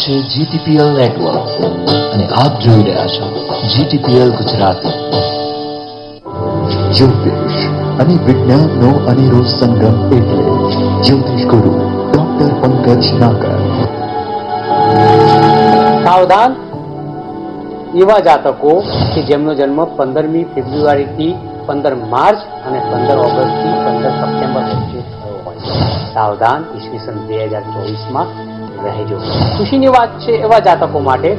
છે GTPL network અને આપ જોઈ રહ્યા છો જીટીપીએલ ગુજરાતી. જ્યોતિષ અને વિજ્ઞાનનો અનેરો સંગમ એટલે જ્યોતિષ ગુરુ ડોક્ટર પંકજ નાગર. સાવધાન એવા જાતકો કે જેમનો જન્મ 15મી ફેબ્રુઆરીથી 15 માર્ચ અને 15 ઓગસ્ટથી 15 સપ્ટેમ્બર વચ્ચે થયો હોય. સાવધાન, ઈસવીસન 2024માં રહેજો. ખુશીની વાત છે એવા જાતકો માટે,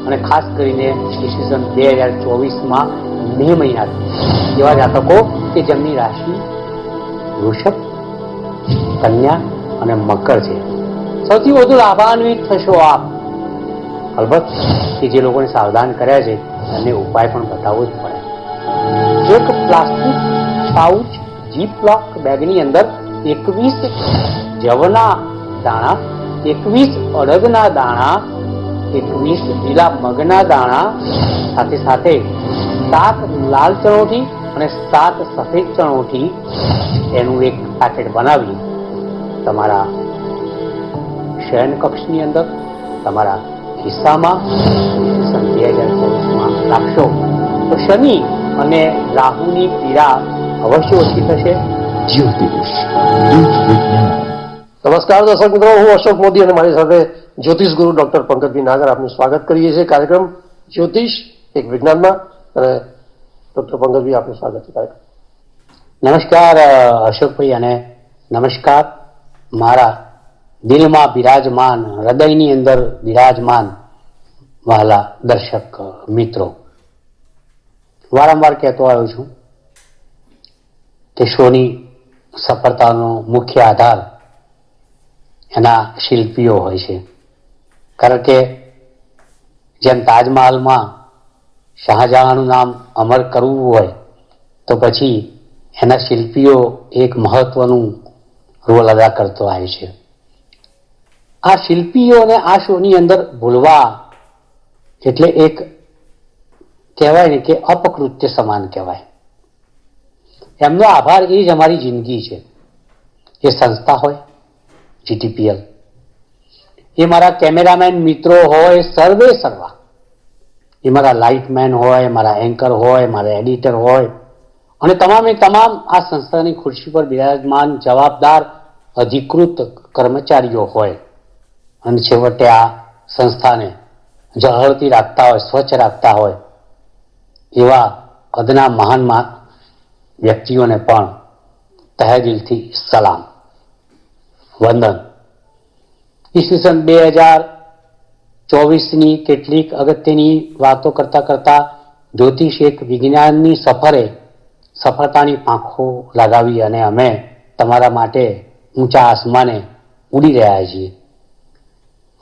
અને ખાસ કરીને ઈસવીસન 2024માં મે મહિનાથી એવા જાતકો કે જેમની રાશિ વૃષભ, કન્યા અને મકર છે. સૌથી વધુ લાભાન્વિત થશો આપ. અલબત્ત કે જે લોકોને સાવધાન કર્યા છે એમને ઉપાય પણ બતાવવો જ પડે. એક પ્લાસ્ટિક પાઉચ જીપ લોક બેગની અંદર 21 જવના દાણા, 21 અડદના દાણા, 21 લીલા મગના દાણા, સાથે સાથે 7 લાલ ચણોઠી અને 7 સફેદ ચણોઠી એનું એક પેકેટ બનાવી તમારા શયન કક્ષની અંદર, તમારા ખિસ્સામાં 2024માં રાખશો તો શનિ અને રાહુની પીડા અવશ્ય ઓછી થશે. જ્યોતિષ દૂત વિજ્ઞાન. નમસ્કાર દર્શક મિત્રો, હું અશોક મોદી અને મારી સાથે જ્યોતિષ ગુરુ ડોક્ટર પંકજભાઈ નાગર આપનું સ્વાગત કરીએ છીએ કાર્યક્રમ જ્યોતિષ એક વિજ્ઞાનમાં. અને ડોક્ટર પંકજભાઈ આપનું સ્વાગત છે કાર્યક્રમ. નમસ્કાર અશોકભાઈ, અને નમસ્કાર મારા દિલમાં બિરાજમાન, હૃદયની અંદર બિરાજમાન વહાલા દર્શક મિત્રો. વારંવાર કહેતો આવ્યો છું કે શોની સફળતાનો મુખ્ય આધાર એના શિલ્પીઓ હોય છે. કારણ કે જેમ તાજમહાલમાં શાહજહાંનું નામ અમર કરવું હોય તો પછી એના શિલ્પીઓ એક મહત્વનું રોલ અદા કરતો આવે છે. આ શિલ્પીઓને આ શોની અંદર ભૂલવા એટલે એક કહેવાય ને કે અપકૃત્ય સમાન કહેવાય. એમનો આભાર એ જ અમારી જિંદગી છે. એ સંસ્થા હોય જીટીપીએલ, એ મારા કેમેરામેન મિત્રો હોય, સર્વે સર્વા, એ મારા લાઇટમેન હોય, મારા એન્કર હોય, મારા એડિટર હોય, અને તમામે તમામ આ સંસ્થાની ખુરશી પર બિરાજમાન જવાબદાર અધિકૃત કર્મચારીઓ હોય, અને છેવટે આ સંસ્થાને ઝળહળતી રાખતા હોય, સ્વચ્છ રાખતા હોય એવા અદના મહાન વ્યક્તિઓને પણ તહે દિલથી સલામ, વંદન. ઈસવીસન 2024ની કેટલીક અગત્યની વાતો કરતા કરતા જ્યોતિષ એક વિજ્ઞાનની સફરે સફળતાની પાંખો લગાવી અને અમે તમારા માટે ઊંચા આસમાને ઉડી રહ્યા છીએ.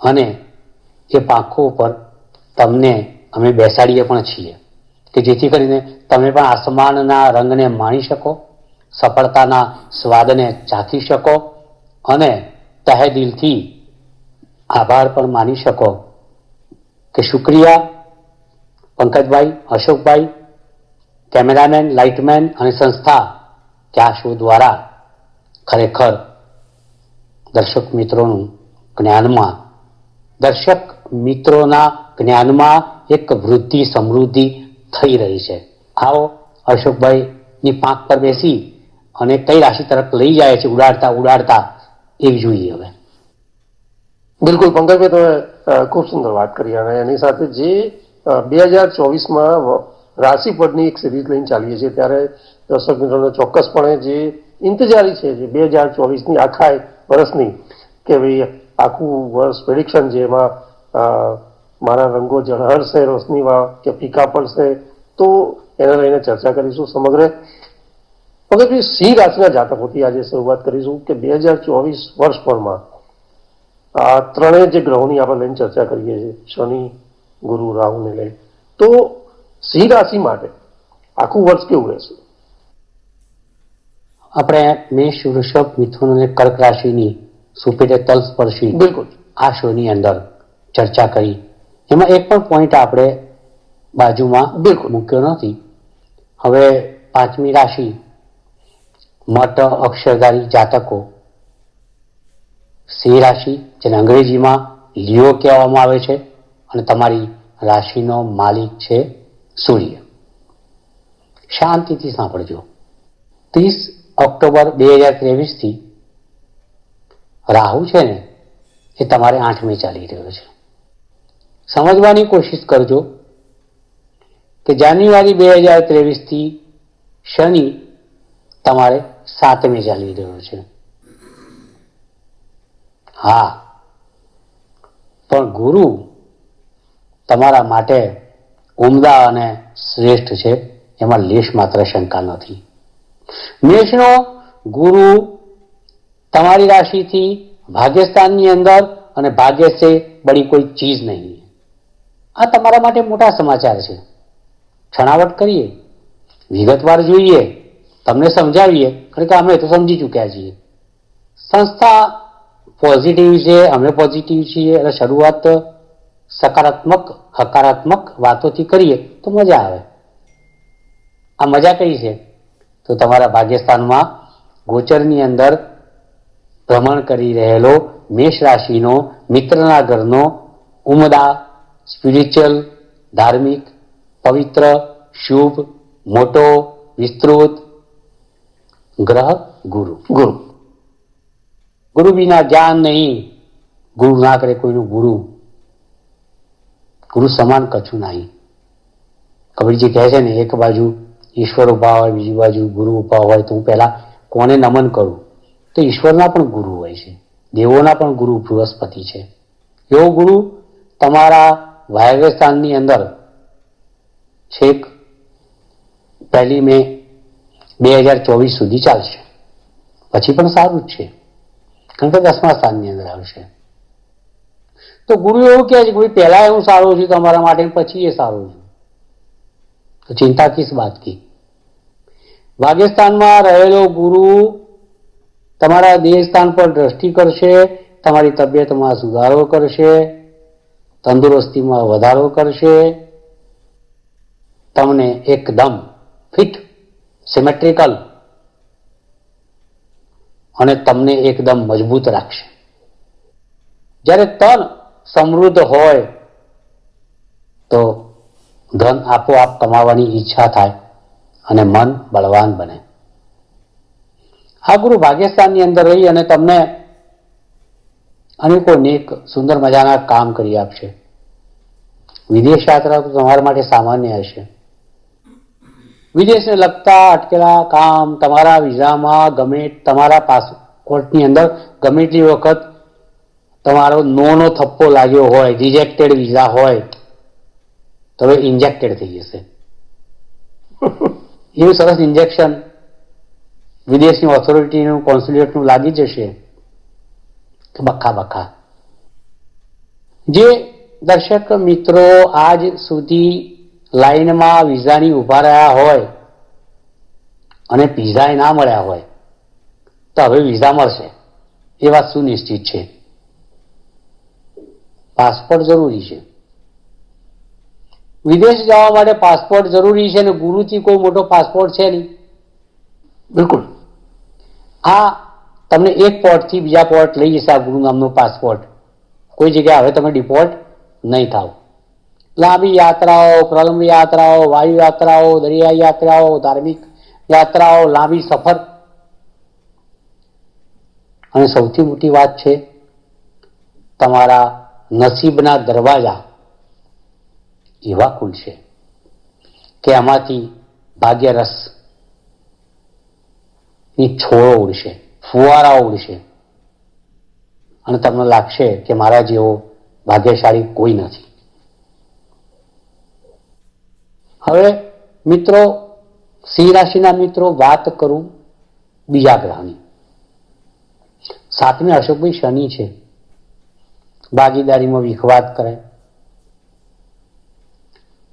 અને એ પાંખો ઉપર તમને અમે બેસાડીએ પણ છીએ કે જેથી કરીને તમે પણ આસમાનના રંગને માણી શકો, સફળતાના સ્વાદને ચાખી શકો અને તહે દિલથી આભાર પણ માની શકો કે શુક્રિયા પંકજભાઈ, અશોકભાઈ, કેમેરામેન, લાઇટમેન અને સંસ્થા કે આ શો દ્વારા ખરેખર દર્શક મિત્રોના જ્ઞાનમાં એક વૃદ્ધિ, સમૃદ્ધિ થઈ રહી છે. આવો અશોકભાઈની પાંખ પર બેસી અને કઈ રાશિ તરફ લઈ જાય છે ઉડાડતા ઉડાડતા એ જોઈએ હવે. બિલકુલ પંકજભાઈ, તમે ખૂબ સુંદર વાત કરી. અને એની સાથે જે 2024માં રાશિફળની એક સિરીઝ લઈને ચાલીએ છીએ ત્યારે દર્શક મિત્રોને ચોક્કસપણે જે ઇંતજારી છે જે 2024ની આખા વર્ષની, કે ભાઈ આખું વર્ષ પ્રેડિક્શન છે, એમાં મારા રંગો ઝળહળશે રોશનીમાં કે ફીકા પડશે, તો એને લઈને ચર્ચા કરીશું સમગ્ર. પંકજભાઈ, સિંહ રાશિના જાતકોથી આજે શરૂઆત કરીશું કે 2024 વર્ષભરમાં આ ત્રણેય જે ગ્રહોની આપણે લઈને ચર્ચા કરીએ છીએ, શનિ, ગુરુ, રાહુને લઈને, તો સિંહ રાશિ માટે આખું વર્ષ કેવું રહેશે? આપણે મેષ, વૃષભ, મિથુન અને કર્ક રાશિની સુપેરે તલસ્પર્શી બિલકુલ આ શોની અંદર ચર્ચા કરી. એમાં એક પણ પોઈન્ટ આપણે બાજુમાં બિલકુલ મૂક્યો નથી. હવે પાંચમી રાશિ મઠ અક્ષરધારી જાતકો, સિંહ રાશિ, જેને અંગ્રેજીમાં લિયો કહેવામાં આવે છે અને તમારી રાશિનો માલિક છે સૂર્ય. શાંતિથી સાંભળજો. 30 ઓક્ટોબર 2023 થી રાહુ છે ને એ તમારે 8મે ચાલી રહ્યો છે. સમજવાની કોશિશ કરજો કે જાન્યુઆરી 2023 થી શનિ તમારે 7મે ચાલી રહ્યો છે. હા, પણ ગુરુ તમારા માટે ઉમદા અને શ્રેષ્ઠ છે, એમાં લેશ માત્ર શંકા નથી. મેષનો ગુરુ તમારી રાશિથી ભાગ્યસ્થાનની અંદર અને ભાગ્ય से बड़ी कोई चीज नहीं. આ તમારા માટે મોટા સમાચાર છે. છણાવટ કરીએ, વિગતવાર જોઈએ, તમને સમજાવીએ, કારણ કે અમે તો સમજી ચૂક્યા છીએ. સંસ્થા પોઝિટિવ છે, અમે પોઝિટિવ છીએ, એટલે શરૂઆત સકારાત્મક હકારાત્મક વાતોથી કરીએ તો મજા આવે. આ મજા કઈ છે? તો તમારા ભાગ્યસ્થાનમાં ગોચરની અંદર ભ્રમણ કરી રહેલો મેષ રાશિનો મિત્રના ઘરનો ઉમદા, સ્પિરિચ્યુઅલ, ધાર્મિક, પવિત્ર, શુભ, મોટો, વિસ્તૃત ગ્રહ ગુરુ. ગુરુ વિના જ્ઞાન નહીં. ગુરુ ના કરે કોઈનું ગુરુ સમાન કશું નહીં. કબીરજી કહે છે ને, એક બાજુ ઈશ્વર ઉભા હોય, બીજી બાજુ ગુરુ ઉભા હોય, તો હું પહેલા કોને નમન કરું? તો ઈશ્વરના પણ ગુરુ હોય છે, દેવોના પણ ગુરુ બૃહસ્પતિ છે. એવો ગુરુ તમારા ભાગ્યસ્થાનની અંદર છેક 1 મે 2024 સુધી ચાલશે. પછી પણ સારું જ છે, કારણ કે 10મા સ્થાનની અંદર આવશે. તો ગુરુ એવું કહે છે કે પહેલા હું સારો છું તમારા માટે, પછી એ સારો છું, તો ચિંતા કિસ બાત કી. ભાગ્યસ્થાનમાં રહેલો ગુરુ તમારા દેહ સ્થાન પર દ્રષ્ટિ કરશે, તમારી તબિયતમાં સુધારો કરશે, તંદુરસ્તીમાં વધારો કરશે, તમને એકદમ ફિટ, સિમેટ્રિકલ અને તમને એકદમ મજબૂત રાખશે. જ્યારે તન સમૃદ્ધ હોય તો ધન આપોઆપ કમાવાની ઈચ્છા થાય અને મન બળવાન બને. આ ગુરુ ભાગ્યસ્થાનની અંદર રહી અને તમને અનેકો નેક સુંદર મજાના કામ કરી આપશે. વિદેશ યાત્રા તો તમારા માટે સામાન્ય હશે. વિદેશને લગતા અટકેલા કામ તમારા વિઝામાં ગમે, તમારા પાસપોર્ટની અંદર ગમે એટલી વખત તમારો નો થપ્પો લાગ્યો હોય, રિજેક્ટેડ વિઝા હોય, તો હવે ઇન્જેક્ટેડ થઈ જશે. એવું સરસ ઇન્જેક્શન વિદેશની ઓથોરિટીનું, કોન્સ્યુલેટનું લાગી જશે કે બખા. જે દર્શક મિત્રો આજ સુધી લાઈનમાં વિઝાની ઉભા રહ્યા હોય અને પીઝા ના મળ્યા હોય, તો હવે વિઝા મળશે, એ વાત સુનિશ્ચિત છે. પાસપોર્ટ જરૂરી છે. વિદેશ જવા માટે પાસપોર્ટ જરૂરી છે, અને ગુરુથી કોઈ મોટો પાસપોર્ટ છે નહીં. બિલકુલ. આ તમને એક પોર્ટથી બીજા પોર્ટ લઈ જશે. આ ગુરુ નામનો પાસપોર્ટ કોઈ જગ્યાએ હવે તમે ડિપોર્ટ નહીં થાવ. લાંબી યાત્રાઓ, પ્રલંબ યાત્રાઓ, વાયુ યાત્રાઓ, દરિયાઈ યાત્રાઓ, ધાર્મિક યાત્રાઓ, લાંબી સફર, અને સૌથી મોટી વાત છે તમારા નસીબના દરવાજા એવા ખુલશે કે આમાંથી ભાગ્યરસ ની છોડો ઉડશે, ફુવારાઓ ઉડશે, અને તમને લાગશે કે મારા જેવો ભાગ્યશાળી કોઈ નથી. હવે મિત્રો, સિંહ રાશિના મિત્રો, વાત કરું બીજા ગ્રહની. 7મે અશોકભાઈ શનિ છે. ભાગીદારીમાં વિખવાદ કરે,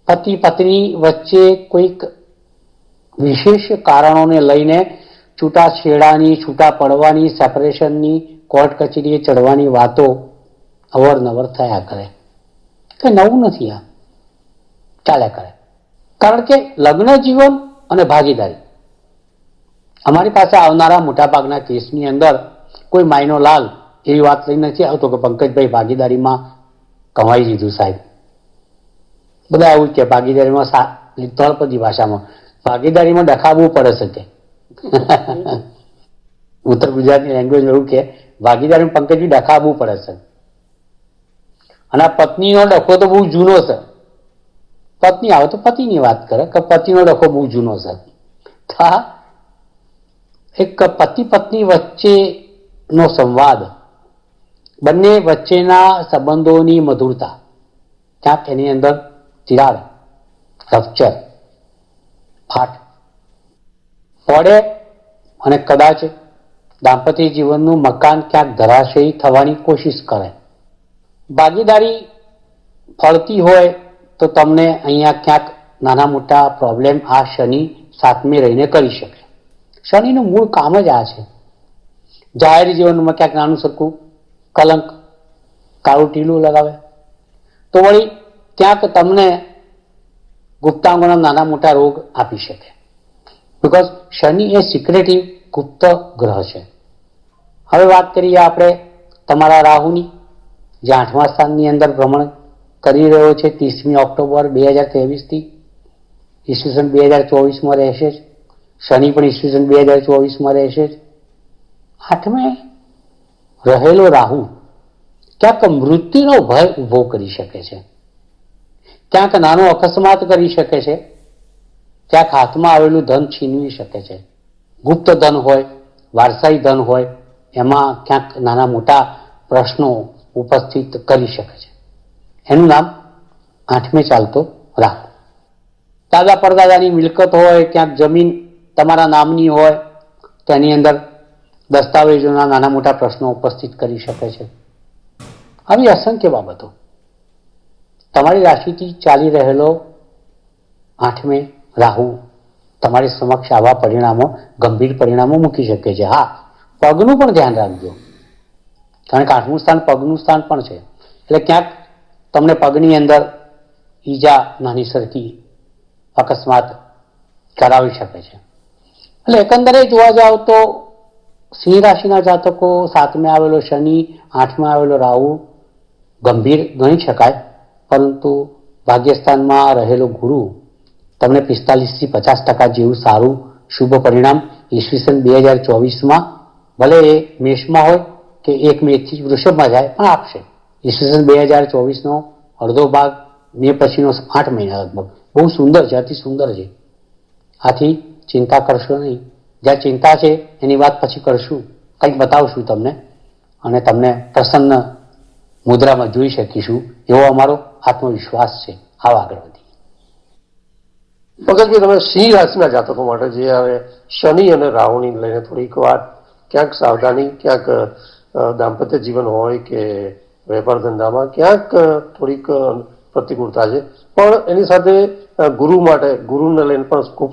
પતિ પત્ની વચ્ચે કોઈક વિશેષ કારણોને લઈને છૂટાછેડાની, છૂટા પડવાની, સેપરેશનની, કોર્ટ કચેરીએ ચડવાની વાતો અવારનવાર થયા કરે. કે નવું નથી, આ ચાલ્યા કરે. કારણ કે લગ્ન જીવન અને ભાગીદારી, અમારી પાસે આવનારા મોટાભાગના કેસની અંદર કોઈ માયનો લાલ એવી વાત લઈ નથી આવતો કે પંકજભાઈ ભાગીદારીમાં કમાઈ લીધું સાહેબ. બધા એવું જ કે ભાગીદારીમાં તળપદી ભાષામાં ભાગીદારીમાં ડખાવવું પડે છે કે ઉત્તર ગુજરાતની લેંગ્વેજ એવું કે ભાગીદારીમાં પંકજભાઈ ડખાવવું પડે છે. અને આ પત્નીનો ડખો તો બહુ જૂનો છે. પત્ની આવે તો પતિની વાત કરે કે પતિનો ડખો બહુ જૂનો છે. એક પતિ પત્ની વચ્ચેનો સંવાદ, બંને વચ્ચેના સંબંધોની મધુરતા, ક્યાંક એની અંદર તિરાડ, રપ્ચર, ફાટ પડે અને કદાચ દાંપત્ય જીવનનું મકાન ક્યાંક ધરાશયી થવાની કોશિશ કરે. ભાગીદારી ફળતી હોય તો તમને અહીંયા ક્યાંક નાના મોટા પ્રોબ્લેમ આ શનિ સાતમે રહીને કરી શકે. શનિનું મૂળ કામ જ આ છે. જાહેર જીવનમાં ક્યાંક નાનું સરખું કલંક, કાળું ટીલું લગાવે તો વળી ક્યાંક તમને ગુપ્તાંગોના નાના મોટા રોગ આપી શકે. બિકોઝ શનિ એ સિક્રેટિવ ગુપ્ત ગ્રહ છે. હવે વાત કરીએ આપણે તમારા રાહુની, જે 8મા સ્થાનની અંદર ભ્રમણ કરી રહ્યો છે 30મી ઓક્ટોબર 2023થી ઈસવીસન 2024માં રહેશે જ. શનિ પણ ઈસવીસન 2024માં રહેશે જ. 8મે રહેલો રાહુ ક્યાંક મૃત્યુનો ભય ઉભો કરી શકે છે, ક્યાંક નાનો અકસ્માત કરી શકે છે, ક્યાંક હાથમાં આવેલું ધન છીનવી શકે છે. ગુપ્ત ધન હોય, વારસાઈ ધન હોય, એમાં ક્યાંક નાના મોટા પ્રશ્નો ઉપસ્થિત કરી શકે છે. એનું નામ 8મે ચાલતો રાહુ. દાદા પરદાદાની મિલકત હોય, ક્યાંક જમીન તમારા નામની હોય, તેની અંદર દસ્તાવેજોના નાના મોટા પ્રશ્નો ઉપસ્થિત કરી શકે છે. આવી અસંખ્ય બાબતો. તમારી રાશિથી ચાલી રહેલો 8મે રાહુ તમારી સમક્ષ આવા પરિણામો, ગંભીર પરિણામો મૂકી શકે છે. હા, પગનું પણ ધ્યાન રાખજો, કારણ કે 8મું સ્થાન પગનું સ્થાન પણ છે. એટલે ક્યાંક તમને પગની અંદર ઈજા, નાની સરખી અકસ્માત કરાવી શકે છે. એટલે એકંદરે જોવા જાવ તો સિંહ રાશિના જાતકો, 7મે આવેલો શનિ, 8માં આવેલો રાહુ ગંભીર ગણી શકાય. પરંતુ ભાગ્યસ્થાનમાં રહેલો ગુરુ તમને 45થી 50% જેવું સારું શુભ પરિણામ ઈસવીસન 2024માં, ભલે એ મેષમાં હોય કે 1 મેથી વૃષભમાં જાય, પણ આપશે. ઈસવીસન 2024નો અડધો ભાગ, મે પછીનો 8 મહિના લગભગ બહુ સુંદર છે, અતિ સુંદર છે. આથી ચિંતા કરશો નહીં. જ્યાં ચિંતા છે એની વાત પછી કરશું, કંઈક બતાવશું તમને, અને તમને પ્રસન્ન મુદ્રામાં જોઈ શકીશું એવો અમારો આત્મવિશ્વાસ છે. આવો આગળ વધી. પંકજભાઈ, તમે સિંહ રાશિના જાતકો માટે જે હવે શનિ અને રાહુની લઈને થોડીક વાત, ક્યાંક સાવધાની, ક્યાંક દાંપત્ય જીવન હોય કે વેપાર ધંધામાં ક્યાંક થોડીક પ્રતિકૂળતા છે, પણ એની સાથે ગુરુ માટે, ગુરુને લઈને પણ ખૂબ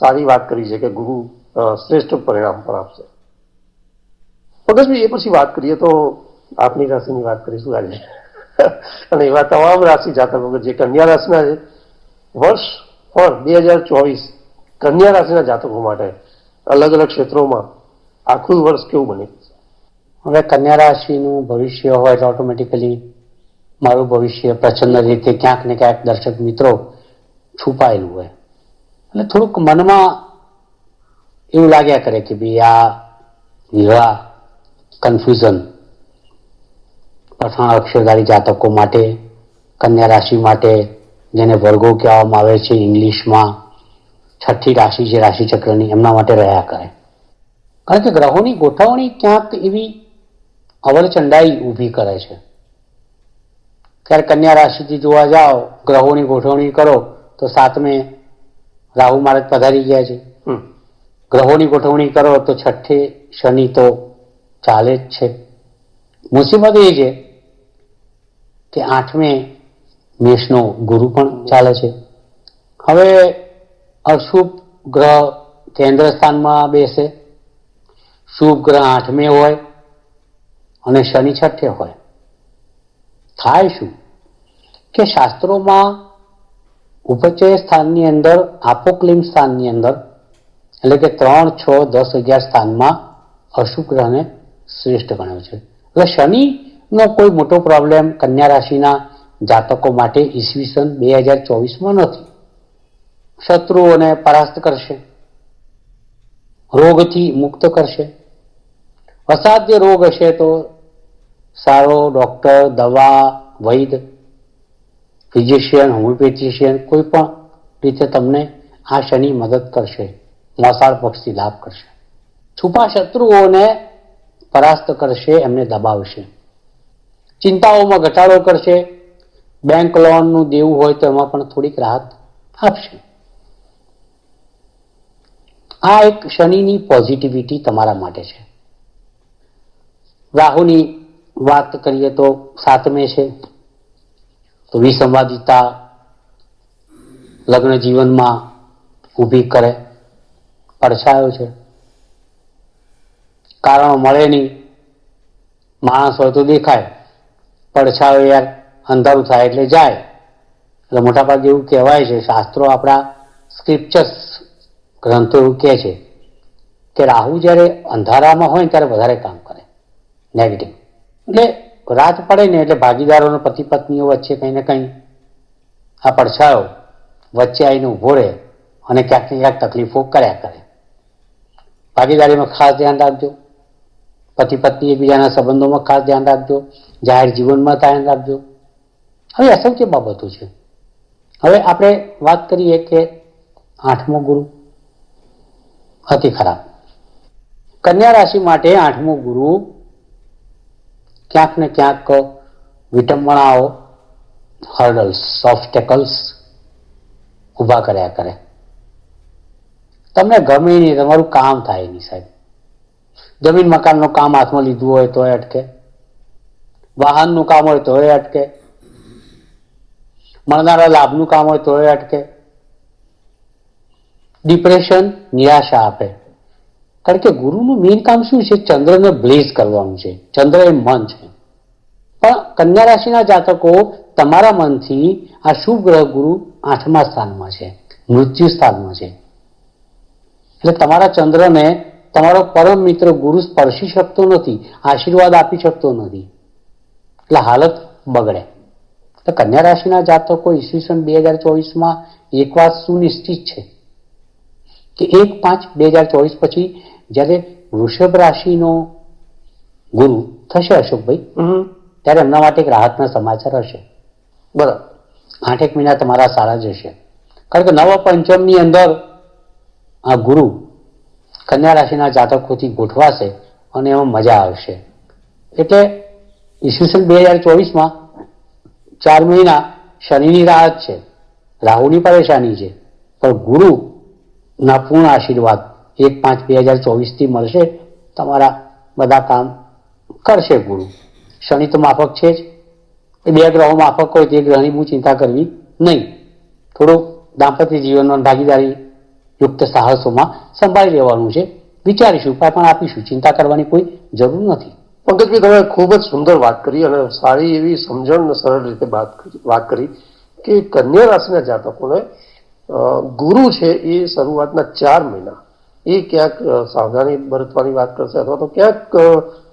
સારી વાત કરી છે કે ગુરુ શ્રેષ્ઠ પરિણામ પણ આપશે. પંકજભાઈ, એ પછી વાત કરીએ તો આપની રાશિની વાત કરીશું આજે. અને એવા તમામ રાશિ જાતકો કે જે કન્યા રાશિના છે, વર્ષ પણ 2024 કન્યા રાશિના જાતકો માટે અલગ અલગ ક્ષેત્રોમાં આખું વર્ષ કેવું બને? હવે કન્યા રાશિનું ભવિષ્ય હોય તો ઓટોમેટિકલી મારું ભવિષ્ય પ્રચંડ રીતે ક્યાંક ને ક્યાંક દર્શક મિત્રો છુપાયેલું હોય. એટલે થોડુંક મનમાં એવું લાગ્યા કરે કે ભાઈ આ વિવાહ કન્ફ્યુઝન પઠાણ અક્ષરધારી જાતકો માટે, કન્યા રાશિ માટે, જેને વર્ગો કહેવામાં આવે છે ઇંગ્લિશમાં, 6ઠ્ઠી રાશિ છે રાશિચક્રની, એમના માટે રહ્યા કરે. કારણ કે ગ્રહોની ગોઠવણી ક્યાંક એવી અવલચંડાઈ ઊભી કરે છે. ત્યારે કન્યા રાશિથી જોવા જાઓ, ગ્રહોની ગોઠવણી કરો તો 7મે રાહુ મહારાજ પધારી ગયા છે. ગ્રહોની ગોઠવણી કરો તો 6ઠ્ઠે શનિ તો ચાલે જ છે. મુસીબત એ છે કે 8મે મેષનો ગુરુ પણ ચાલે છે. હવે અશુભ ગ્રહ કેન્દ્ર સ્થાનમાં બેસે, શુભ ગ્રહ 8મે હોય અને શનિ 6ઠ્ઠે હોય. થાય શું કે શાસ્ત્રોમાં ઉપચય સ્થાનની અંદર, આપોક્લિમ સ્થાનની અંદર, એટલે કે 3, 6, 10, 11 સ્થાનમાં અશુભ ગ્રહને શ્રેષ્ઠ ગણ્યો છે. એટલે શનિનો કોઈ મોટો પ્રોબ્લેમ કન્યા રાશિના જાતકો માટે ઈસવીસન 2024માં નથી. શત્રુઓને પરાસ્ત કરશે, રોગથી મુક્ત કરશે. અસાધ્ય રોગ હશે તો સારો ડોક્ટર, દવા, વૈદ, ફિઝિશિયન, હોમિયોપેથિશિયન કોઈ પણ રીતે તમને આ શનિ મદદ કરશે, મોસાળ પક્ષથી લાભ કરશે. છુપા શત્રુઓને પરાસ્ત કરશે, એમને દબાવશે. ચિંતાઓમાં ઘટાડો કરશે. બેંક લોનનું દેવું હોય તો એમાં પણ થોડીક રાહત આપશે. આ એક શનિની પોઝિટિવિટી તમારા માટે છે. રાહુની વાત કરીએ તો 7મે છે, તો વિસંવાદિતા લગ્ન જીવનમાં ઊભી કરે, પડછાયો છે. કારણો મળે નહીં. માણસ હોય તો દેખાય, પડછાયો યાર અંધારું થાય એટલે જાય. એટલે મોટાભાગે એવું કહેવાય છે, શાસ્ત્રો, આપણા સ્ક્રિપ્ચર્સ, ગ્રંથો એવું કહે છે કે રાહુ જ્યારે અંધારામાં હોય ને ત્યારે વધારે કામ કરે, નેગેટિવ. એટલે રાત પડે ને એટલે ભાગીદારોને, પતિ પત્નીઓ વચ્ચે કંઈ ને કંઈ આ પડછાયો વચ્ચે આવીને ઊભો રહે અને ક્યાંક ને ક્યાંક તકલીફો કર્યા કરે. ભાગીદારીમાં ખાસ ધ્યાન રાખજો. પતિ પત્ની એકબીજાના સંબંધોમાં ખાસ ધ્યાન રાખજો. જાહેર જીવનમાં ધ્યાન રાખજો. હવે અસંખ્ય બાબતો છે. હવે આપણે વાત કરીએ કે 8મો ગુરુ અતિ ખરાબ. કન્યા રાશિ માટે 8મો ગુરુ ક્યાંક ને ક્યાંક વિટંબણાઓ, હર્ડલ્સ, ઓબ્સ્ટેકલ્સ ઊભા કર્યા કરે. તમને ગમે નહીં, તમારું કામ થાય નહીં સાહેબ. જમીન મકાનનું કામ હાથમાં લીધું હોય તો અટકે, વાહનનું કામ હોય તો અટકે, મળનારા લાભનું કામ હોય તો અટકે. ડિપ્રેશન, નિરાશા આપે. કારણ કે ગુરુનું મેઇન કામ શું છે? ચંદ્રને બ્લેઝ કરવાનું છે. ચંદ્ર એ મન છે. પણ કન્યા રાશિના જાતકો, તમારા મનથી આ શુભ ગ્રહ ગુરુ 8મા સ્થાનમાં છે, મૃત્યુ સ્થાનમાં છે. એટલે તમારા ચંદ્રને તમારો પરમ મિત્ર ગુરુ સ્પર્શી શકતો નથી, આશીર્વાદ આપી શકતો નથી. એટલે હાલત બગડે. તો કન્યા રાશિના જાતકો ઈસવીસન 2024માં એક વાત સુનિશ્ચિત છે કે 1/5/2024 પછી જ્યારે વૃષભ રાશિનો ગુરુ થશે અશોકભાઈ, ત્યારે એમના માટે એક રાહતના સમાચાર હશે. બરાબર. 8 મહિના તમારા સારા જશે. કારણ કે નવ પંચમની અંદર આ ગુરુ કન્યા રાશિના જાતકોથી ગોઠવાશે અને એમાં મજા આવશે. એટલે ઈસવીસન 2024માં 4 મહિના શનિની રાહત છે, રાહુની પરેશાની છે, પણ ગુરુના પૂર્ણ આશીર્વાદ 1/5/2024થી મળશે. તમારા બધા કામ કરશે ગુરુ. શનિ તો માફક છે જ. એ 2 ગ્રહો માફક હોય તે ગ્રહની બહુ ચિંતા કરવી નહીં. થોડું દાંપત્ય જીવનમાં ભાગીદારી યુક્ત સાહસોમાં સંભાળી લેવાનું છે. વિચારીશું, ઉપાય પણ આપીશું. ચિંતા કરવાની કોઈ જરૂર નથી. પંકજભાઈ, તમે ખૂબ જ સુંદર વાત કરી અને સારી એવી સમજણ, સરળ રીતે વાત કરી કે કન્યા રાશિના જાતકોને ગુરુ છે એ શરૂઆતના 4 મહિના એ ક્યાંક સાવધાની બરતવાની વાત કરશે અથવા તો ક્યાંક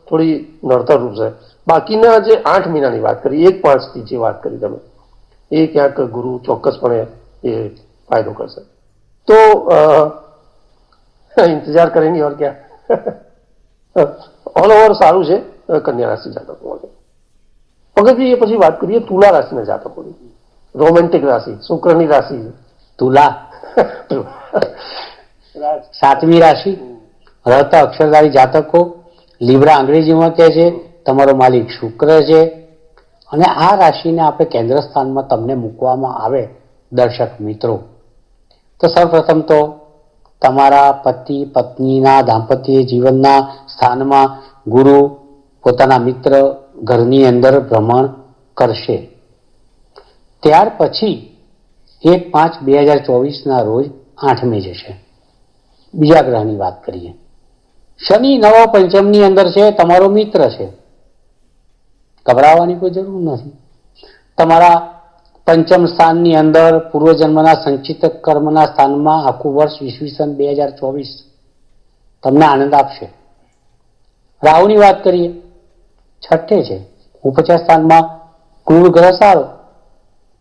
થોડી નડતરરૂપ છે. બાકીના જે 8 મહિનાની વાત કરી, 1/5થી જે વાત કરી તમે, એ ક્યાંક ગુરુ ચોક્કસપણે એ ફાયદો કરશે. તો ઇંતજાર કરેંગે ઓર ક્યાં. ઓલ ઓવર સારું છે કન્યા રાશિ જાતકો માટે. પંકજભાઈ, એ પછી વાત કરીએ તુલા રાશિના જાતકોની. રોમેન્ટિક રાશિ, શુક્રની રાશિ તુલા. 7મી રાશિ, રહેતા અક્ષરધારી જાતકો. લીબ્રા અંગ્રેજીમાં કહે છે. તમારો માલિક શુક્ર છે અને આ રાશિને આપણે કેન્દ્ર સ્થાનમાં તમને મૂકવામાં આવે દર્શક મિત્રો, તો સૌપ્રથમ તો તમારા પતિ પત્નીના દાંપત્ય જીવનના સ્થાનમાં ગુરુ પોતાના મિત્ર ઘરની અંદર ભ્રમણ કરશે. ત્યાર પછી 1/5/2024ના રોજ 8મે જશે. બીજા ગ્રહની વાત કરીએ. શનિ નવ પંચમની અંદર છે, તમારો મિત્ર છે. ગભરાવાની કોઈ જરૂર નથી. તમારા પંચમ સ્થાનની અંદર પૂર્વજન્મના સંચિત કર્મના સ્થાનમાં આખું વર્ષ ઈસવીસન 2024 તમને આનંદ આપશે. રાહુની વાત કરીએ છઠ્ઠે છે, ઉપજ સ્થાનમાં ક્રૂર ગ્રહ સારો.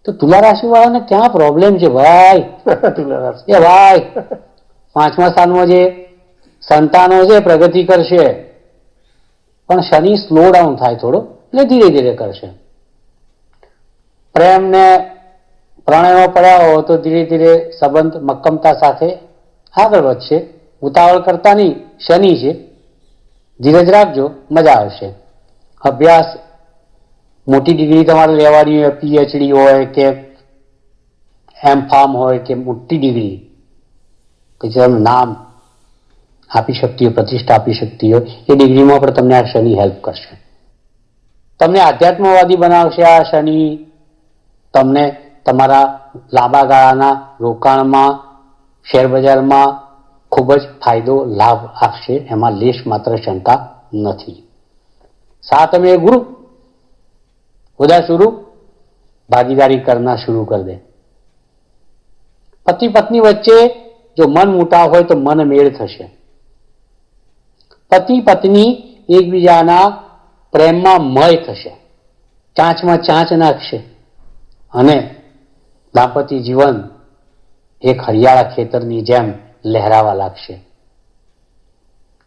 તો તુલા રાશિ વાળાને ક્યાં પ્રોબ્લેમ છે ભાઈ? તુલા રાશિ એ ભાઈ પાંચમા સ્થાનમાં જે સંતાનો છે પ્રગતિ કરશે, પણ શનિ સ્લો ડાઉન થાય થોડો, એટલે ધીરે ધીરે કરશે. પ્રેમ ને પ્રણયમાં પડ્યા હો તો ધીરે ધીરે સંબંધ મક્કમતા સાથે આગળ વધશે. ઉતાવળ કરતા નહીં, શનિ છે, ધીરજ રાખજો, મજા આવશે. અભ્યાસ મોટી ડિગ્રી તમારે લેવાની હોય, પીએચડી હોય કે એમ.ફાર્મ હોય કે મોટી ડિગ્રી કે જેનું નામ આપી શકતી હોય, પ્રતિષ્ઠા આપી શકતી હોય, એ ડિગ્રીમાં પણ તમને આ શનિ હેલ્પ કરશે. તમને આધ્યાત્મવાદી બનાવશે આ શનિ. તમને તમારા લાંબા ગાળાના રોકાણમાં, શેર બજારમાં ખૂબ જ ફાયદો, લાભ આપશે. એમાં લેશ માત્ર શંકા નથી. सातवें गुरु उधर शुरू भागीदारी करना शुरू कर दे. पति पत्नी वच्चे जो मन मुटाव હોય તો મન મેળ થશે. પતિ પત્ની એકબીજાના પ્રેમમાં મય થશે, ચાંચમાં ચાંચ નાખશે અને દાંપત્ય જીવન એક હરિયાળા ખેતરની જેમ લહેરાવા લાગશે.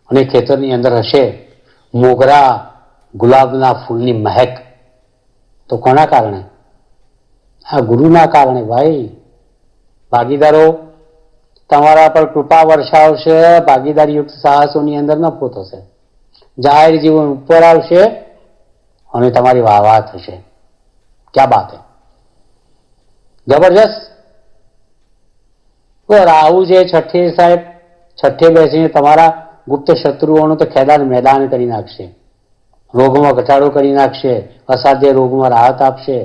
અને ખેતરની અંદર હશે મોગરા ગુલાબના ફૂલની મહેક. તો કોના કારણે? આ ગુરુના કારણે ભાઈ. ભાગીદારો તમારા પર કૃપા વર્ષાવશે, ભાગીદારીયુક્ત સાહસોની અંદર નફો થશે, જાહેર જીવન ઉપર આવશે અને તમારી વાહ થશે. ક્યા બાત હૈ, જબરજસ્ત. તો રાહુ છે છઠ્ઠે સાહેબ, છઠ્ઠે બેસીને તમારા ગુપ્ત શત્રુઓનું તો ખેદાન મેદાન કરી નાખશે, રોગમાં ઘટાડો કરી નાખશે, અસાધ્ય રોગમાં રાહત આપશે,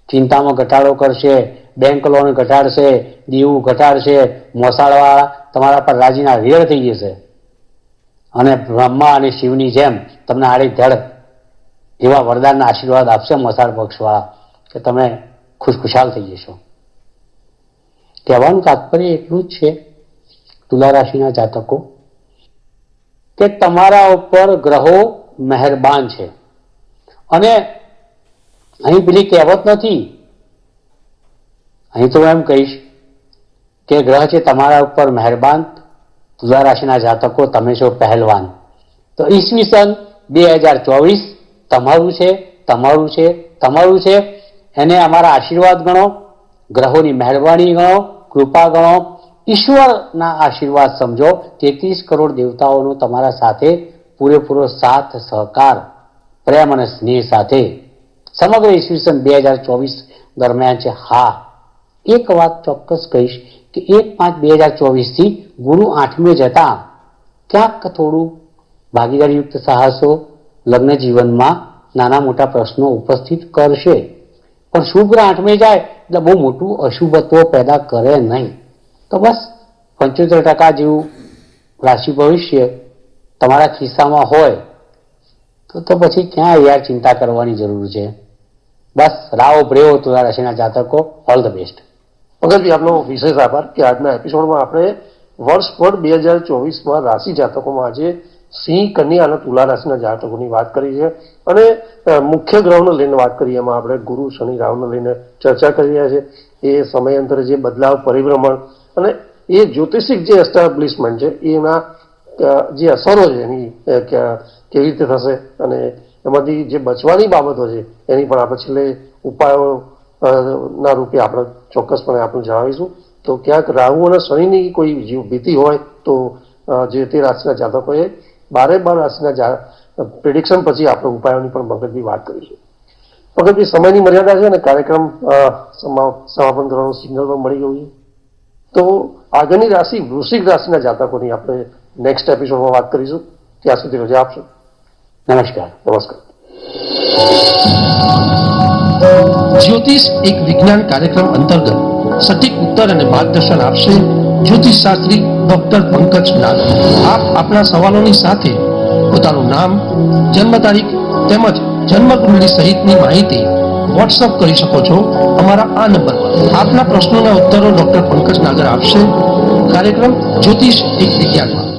ચિંતામાં ઘટાડો કરશે, બેંક લોન ઘટાડશે, દેવું ઘટાડશે, મોસાળવાળા તમારા પર રાજીના રેડ થઈ જશે અને બ્રહ્મા અને શિવની જેમ તમને આડે ધડ એવા વરદાનના આશીર્વાદ આપશે મોસાળ પક્ષવાળા કે તમે ખુશખુશાલ થઈ જશો. કહેવાનું તાત્પર્ય એટલું જ છે તુલા રાશિના જાતકો કે તમારા ઉપર ગ્રહો મહેરબાન છે. અને અહીં પેલી કહેવત નથી, અહીં તો એમ કહીશ કે ગ્રહ છે તમારા ઉપર મહેરબાન, તુલા રાશિના જાતકો તમે છો પહેલવાન. તો ઈસવીસન 2024 તમારું છે, તમારું છે, તમારું છે. એને અમારા આશીર્વાદ ગણો, ગ્રહોની મહેરબાની ગણો, કૃપા ગણો, ઈશ્વરના આશીર્વાદ સમજો. 33 કરોડ દેવતાઓનો તમારા સાથે પૂરેપૂરો સાથ સહકાર, પ્રેમ અને સ્નેહ સાથે સમગ્ર ઈસવીસન 2024 દરમિયાન છે. હા, એક વાત ચોક્કસ કહીશ કે 1/5/2024 થી ગુરુ 8મે જતા ક્યાંક થોડું ભાગીદારીયુક્ત સાહસો લગ્ન જીવનમાં નાના મોટા પ્રશ્નો ઉપસ્થિત કરશે, પણ શુભ 8મે જાય એટલે બહુ મોટું અશુભત્વ પેદા કરે નહીં. તો બસ 75% જેવું રાશિ ભવિષ્ય તમારા ખિસ્સામાં હોય તો પછી ક્યાં યાર ચિંતા કરવાની જરૂર છે. બસ રાવ બ્રેવો તુલા રાશિના જાતકો, ઓલ ધ બેસ્ટ. પંકજભાઈ, આપનો વિશેષ આભાર કે આજના એપિસોડમાં આપણે વર્ષ પર 2024માં રાશિ જાતકોમાં આજે સિંહ, કન્યા અને તુલા રાશિના જાતકોની વાત કરી છે અને મુખ્ય ગ્રહોને લઈને વાત કરી. એમાં આપણે ગુરુ, શનિ, રાહુને લઈને ચર્ચા કરી રહ્યા છે. એ સમયાંતરે જે બદલાવ, પરિભ્રમણ અને એ જ્યોતિષિક જે એસ્ટાબ્લિશમેન્ટ છે એના જે અસરો છે એની કેવી રીતે થશે અને એમાંથી જે બચવાની બાબતો છે એની પણ આપણે છેલ્લે ઉપાયો ના રૂપે આપણે ચોક્કસપણે આપણે જણાવીશું. તો ક્યાંક રાહુ અને શનિની કોઈ ભીતિ હોય તો જે તે રાશિના જાતકોએ 12 રાશિના પ્રિડિક્શન પછી આપણે ઉપાયોની પણ મગજની વાત કરીશું. મગજની સમયની મર્યાદા છે અને કાર્યક્રમ સમાપન કરવાનું સિગ્નલ પણ મળી ગયું છે. તો આગળની રાશિ વૃશ્ચિક રાશિના જાતકોની આપણે નેક્સ્ટ એપિસોડમાં વાત કરીશું. ત્યાં સુધી રજા આપશો. નમસ્કાર. નમસ્કાર. જ્યોતિષ એક વિજ્ઞાન કાર્યક્રમ અંતર્ગત સટીક ઉત્તર અને માર્ગદર્શન આપશે જ્યોતિષ શાસ્ત્રી ડોક્ટર પંકજ નાગ. આપ આપના સવાલોની સાથે પોતાનું નામ, જન્મ તારીખ તેમજ જન્મકુંડળી સહિતની માહિતી વોટ્સઅપ કરી શકો છો અમારા આ નંબર પર. આપના પ્રશ્નોના ઉત્તરો ડોક્ટર પંકજ નાગર આપશે. કાર્યક્રમ જ્યોતિષ એક વિજ્ઞાનમાં.